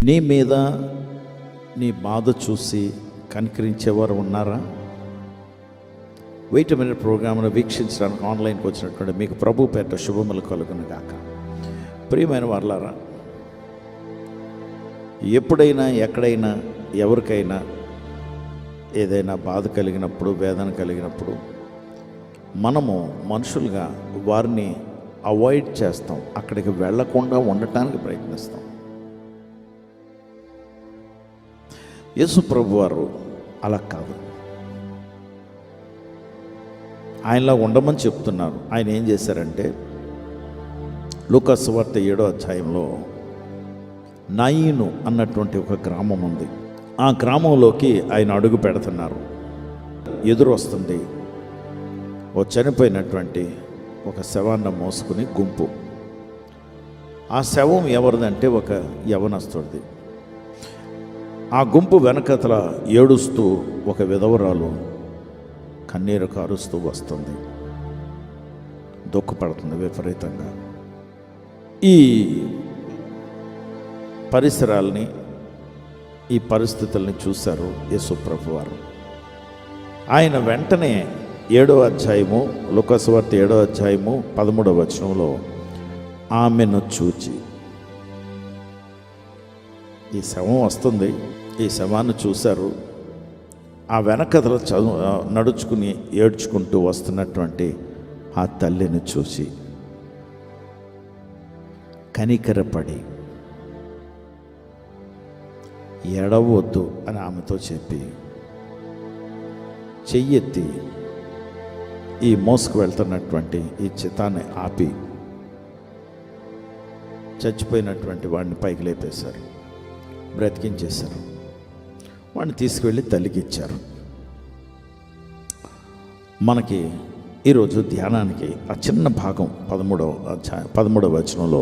నీ మీద నీ బాధ చూసి కనికరించేవారు ఉన్నారా? వెయిట్ మినిట్ ప్రోగ్రామ్ను వీక్షించడానికి ఆన్లైన్కి వచ్చినటువంటి మీకు ప్రభు పేట శుభములు కలుగును గాక. ప్రియమైన వారలారా, ఎప్పుడైనా ఎక్కడైనా ఎవరికైనా ఏదైనా బాధ కలిగినప్పుడు, వేదన కలిగినప్పుడు మనము మనుషులుగా వారిని అవాయిడ్ చేస్తాం, అక్కడికి వెళ్లకుండా ఉండటానికి ప్రయత్నిస్తాం. యేసు ప్రభు వారు అలా కాదు, ఆయనలా ఉండమని చెప్తున్నారు. ఆయన ఏం చేశారంటే, లూకా సువార్త 7వ అధ్యాయంలో నాయిను అన్నటువంటి ఒక గ్రామం ఉంది. ఆ గ్రామంలోకి ఆయన అడుగు పెడుతున్నారు. ఎదురు వస్తుంది ఓ చనిపోయినటువంటి ఒక శవాన్ని మోసుకుని గుంపు. ఆ శవం ఎవరిదంటే ఒక యవనస్తుడిది. ఆ గుంపు వెనకతల ఏడుస్తూ ఒక విధవరాలు కన్నీరు కారుస్తూ వస్తుంది, దుఃఖపడుతుంది విపరీతంగా. ఈ పరిసరాల్ని, ఈ పరిస్థితుల్ని చూశారు యేసు ప్రభు వారు. ఆయన వెంటనే 7వ అధ్యాయము, లూకా సువార్త 7వ అధ్యాయము 13వ వచనంలో ఆమెను చూచి, ఈ శవం వస్తుంది, ఈ శవాన్ని చూశారు. ఆ వెనకథలు నడుచుకుని ఏడ్చుకుంటూ వస్తున్నటువంటి ఆ తల్లిని చూసి కనికరపడి ఎడవద్దు అని ఆమెతో చెప్పి చెయ్యెత్తి ఈ మోసుకు వెళ్తున్నటువంటి ఈ చితాన్ని ఆపి చచ్చిపోయినటువంటి వాడిని పైకి లేపేశారు, బ్రతికించేశారు. వాడిని తీసుకువెళ్ళి తల్లికి ఇచ్చారు. మనకి ఈరోజు ధ్యానానికి ఆ చిన్న భాగం 13వ వచనంలో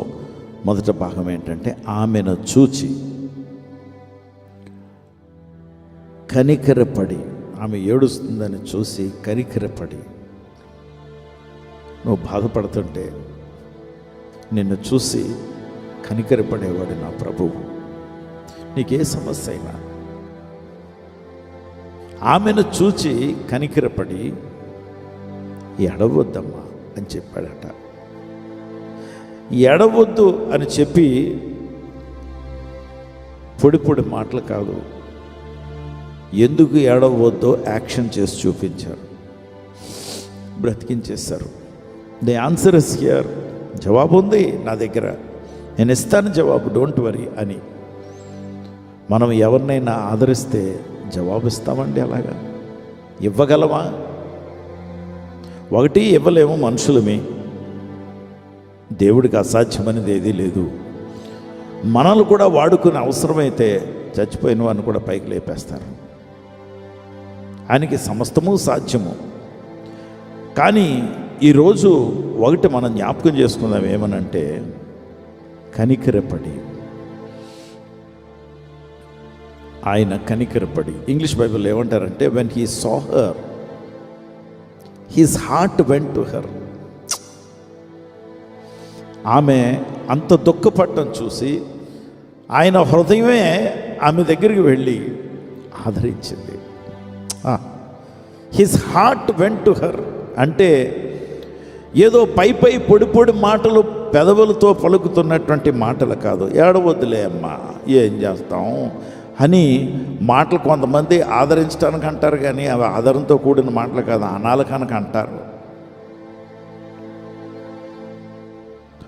మొదటి భాగం ఏంటంటే, ఆమెను చూచి కనికరపడి, ఆమె ఏడుస్తుందని చూసి కనికరపడి. నువ్వు బాధపడుతుంటే నిన్ను చూసి కనికరపడేవాడు నా ప్రభువు. నీకే సమస్య అయినా ఆమెను చూచి కనికరపడి ఎడవద్దమ్మా అని చెప్పాడట. ఎడవద్దు అని చెప్పి పొడి పొడి మాటలు కాదు, ఎందుకు ఏడవద్దో యాక్షన్ చేసి చూపించారు, బ్రతికించేశారు. ది ఆన్సర్ ఇస్ హియర్, జవాబు ఉంది నా దగ్గర, నేను ఇస్తాను జవాబు, డోంట్ వరీ అని. మనం ఎవరినైనా ఆదరిస్తే జవాబిస్తామండి? అలాగా ఇవ్వగలమా? ఒకటి ఇవ్వలేము, మనుషులమే. దేవుడికి అసాధ్యమనేది ఏదీ లేదు. మనల్ని కూడా వాడుకునే అవసరమైతే చచ్చిపోయిన వాడిని కూడా పైకి లేపేస్తారు. ఆయనకి సమస్తము సాధ్యము. కానీ ఈరోజు ఒకటి మనం జ్ఞాపకం చేసుకుందాం, ఏమనంటే కనికరపడి. ఆయన కనికరపడి, ఇంగ్లీష్ బైబిల్ ఏమంటారంటే, when he saw her his heart went to her. ఆమె అంత దుఃఖపడటం చూసి ఆయన హృదయమే ఆమె దగ్గరికి వెళ్ళి ఆదరించింది. His heart went to her అంటే ఏదో పై పొడి పొడి మాటలు పెదవులతో పలుకుతున్నటువంటి మాటలు కాదు. ఏడవద్దులే అమ్మా, ఏం చేస్తాం అని మాటలు కొంతమంది ఆదరించడానికి అంటారు, కానీ అవి ఆదరణతో కూడిన మాటలు కాదు, అనాలకానికి అంటారు.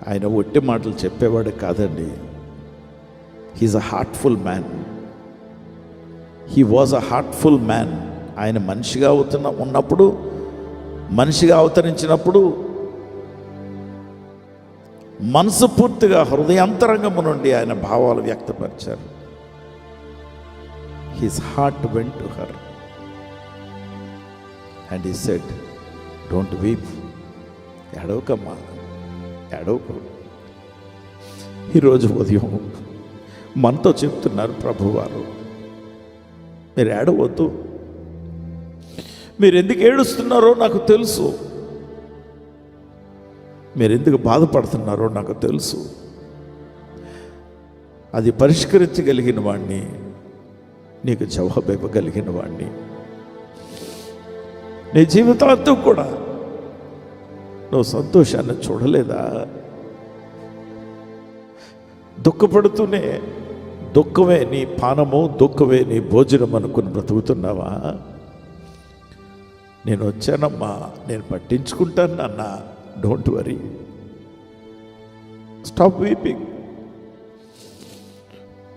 ఆయన ఒట్టి మాటలు చెప్పేవాడు కాదండి. He's a heartful man. He was a heartful man. ఆయన మనిషిగా ఉన్నప్పుడు, మనిషిగా అవతరించినప్పుడు మనసు పూర్తిగా హృదయాంతరంగము నుండి ఆయన భావాలు వ్యక్తపరిచారు. His heart went to her and he said, don't weep. ఏడవకమ్మా, ఏడవకు. ఈరోజు ఉదయం మనతో చెప్తున్నారు ప్రభువారు, మీరు ఏడవద్దు. మీరు ఎందుకు ఏడుస్తున్నారో నాకు తెలుసు, మీరు ఎందుకు బాధపడుతున్నారో నాకు తెలుసు. అది పరిష్కరించగలిగిన వాడిని, నీకు జవాబు ఇవ్వగలిగిన వాడిని. నీ జీవితాంతం కూడా నువ్వు సంతోషాన్ని చూడలేదా? దుఃఖపడుతూనే దుఃఖమే నీ పానము, దుఃఖమే నీ భోజనం అనుకుని బ్రతుకుతున్నావా? నేను వచ్చానమ్మా, నేను పట్టించుకుంటాను నాన్న, డోంట్ వరీ, స్టాప్ వీపింగ్.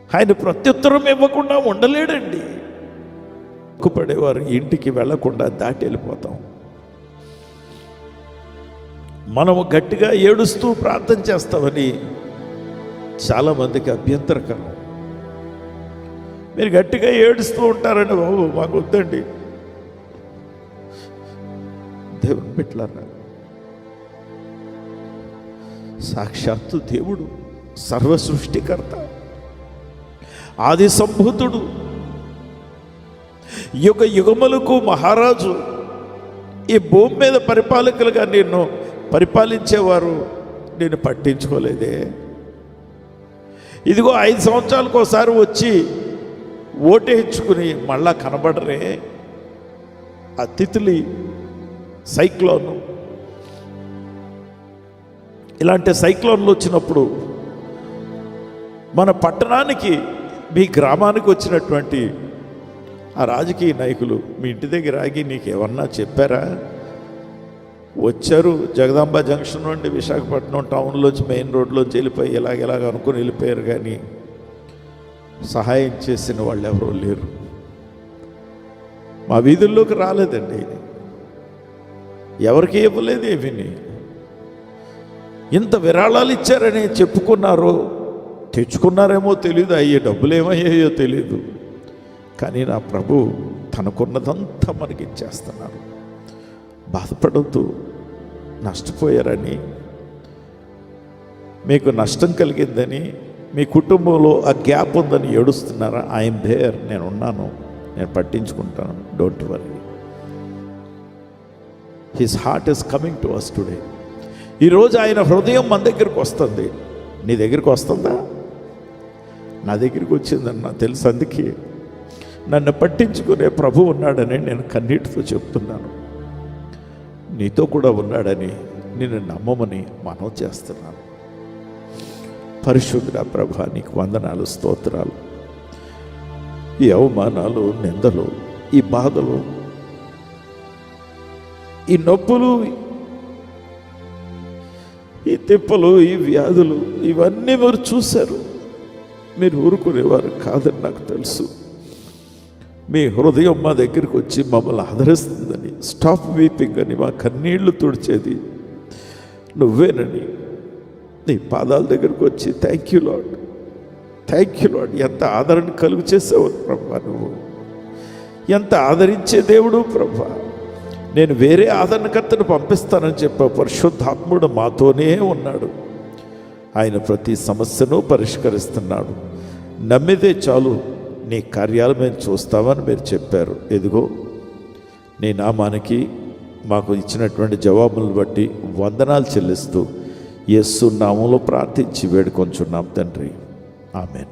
ఆయన ప్రత్యుత్తరం ఇవ్వకుండా ఉండలేడండి. దుఃఖపడేవారు ఇంటికి వెళ్లకుండా దాటి వెళ్ళిపోతాం. మనము గట్టిగా ఏడుస్తూ ప్రార్థన చేస్తామని చాలామందికి అభ్యంతరకరం. మీరు గట్టిగా ఏడుస్తూ ఉంటారని, బాబు మాకు వద్దండి. దేవుని బిడ్డలారా, సాక్షాత్తు దేవుడు, సర్వ సృష్టికర్త, ఆది సంభూతుడు, యుగ యుగములకు మహారాజు, ఈ భూమి మీద పరిపాలకులుగా నిన్ను పరిపాలించేవారు నేను పట్టించుకోలేదే. ఇదిగో 5 సంవత్సరాలకు ఒకసారి వచ్చి ఓటేయించుకుని మళ్ళా కనబడరే. ఆ తిత్లీ, సైక్లోన్, ఇలాంటి సైక్లోన్లు వచ్చినప్పుడు మన పట్టణానికి, మీ గ్రామానికి వచ్చినటువంటి ఆ రాజకీయ నాయకులు మీ ఇంటి దగ్గర ఆగి నీకేమన్నా చెప్పారా? వచ్చారు, జగదాంబ జంక్షన్ నుండి విశాఖపట్నం టౌన్లోంచి మెయిన్ రోడ్లోంచి వెళ్ళిపోయి ఇలాగ అనుకుని వెళ్ళిపోయారు, కానీ సహాయం చేసిన వాళ్ళు ఎవరూ లేరు. మా వీధుల్లోకి రాలేదండి, ఎవరికి ఇవ్వలేదు. ఏమీని ఇంత విరాళాలు ఇచ్చారని చెప్పుకున్నారో తెచ్చుకున్నారేమో తెలియదు, అయ్యే డబ్బులు ఏమయ్యాయో తెలీదు, కానీ నా ప్రభు తనకున్నదంతా మనకి ఇచ్చేస్తున్నారు. బాధపడద్దు, నష్టపోయారని, మీకు నష్టం కలిగిందని, మీ కుటుంబంలో ఆ గ్యాప్ ఉందని ఏడుస్తున్నారా? ఐఎమ్ దేర్, నేను ఉన్నాను, నేను పట్టించుకుంటాను, don't worry. His heart is coming to us today. ఈరోజు ఆయన హృదయం మన దగ్గరికి వస్తుంది. నీ దగ్గరికి వస్తుందా? నా దగ్గరికి వచ్చిందని నాకు తెలుసు. అందుకే నన్ను పట్టించుకునే ప్రభు ఉన్నాడని నేను కన్నీటితో చెప్తున్నాను. నీతో కూడా ఉన్నాడని నేను నమ్మమని మనవి చేస్తున్నాను. పరిశుద్ధ ప్రభు, నీకు వందనాలు, స్తోత్రాలు. ఈ అవమానాలు, నిందలు, ఈ బాధలు, ఈ నొప్పులు, ఈ తిప్పలు, ఈ వ్యాధులు, ఇవన్నీ మీరు చూశారు. మీరు ఊరుకునేవారు కాదని నాకు తెలుసు. మీ హృదయం మా దగ్గరికి వచ్చి మమ్మల్ని ఆదరిస్తుందని, స్టాప్ వీపింగ్ అని, మా కన్నీళ్లు తుడిచేది నువ్వేనని నీ పాదాల దగ్గరికి వచ్చి thank you lord, thank you lord. ఎంత ఆదరణ కలుగు చేసావు ప్రభా, నువ్వు ఎంత ఆదరించే దేవుడు ప్రభా. నేను వేరే ఆదరణకర్తను పంపిస్తానని చెప్పా. పరిశుద్ధాత్ముడు మాతోనే ఉన్నాడు. ఆయన ప్రతి సమస్యను పరిష్కరిస్తున్నాడు. నమ్మితే చాలు, నీ కార్యాలు మేము చూస్తామని మీరు చెప్పారు. ఎదుగో నీ నామానికి మాకు ఇచ్చినటువంటి జవాబులను బట్టి వందనాలు చెల్లిస్తూ యేసు నామములో ప్రార్థించి వేడుకొంచున్నాం తండ్రి. ఆమేన్.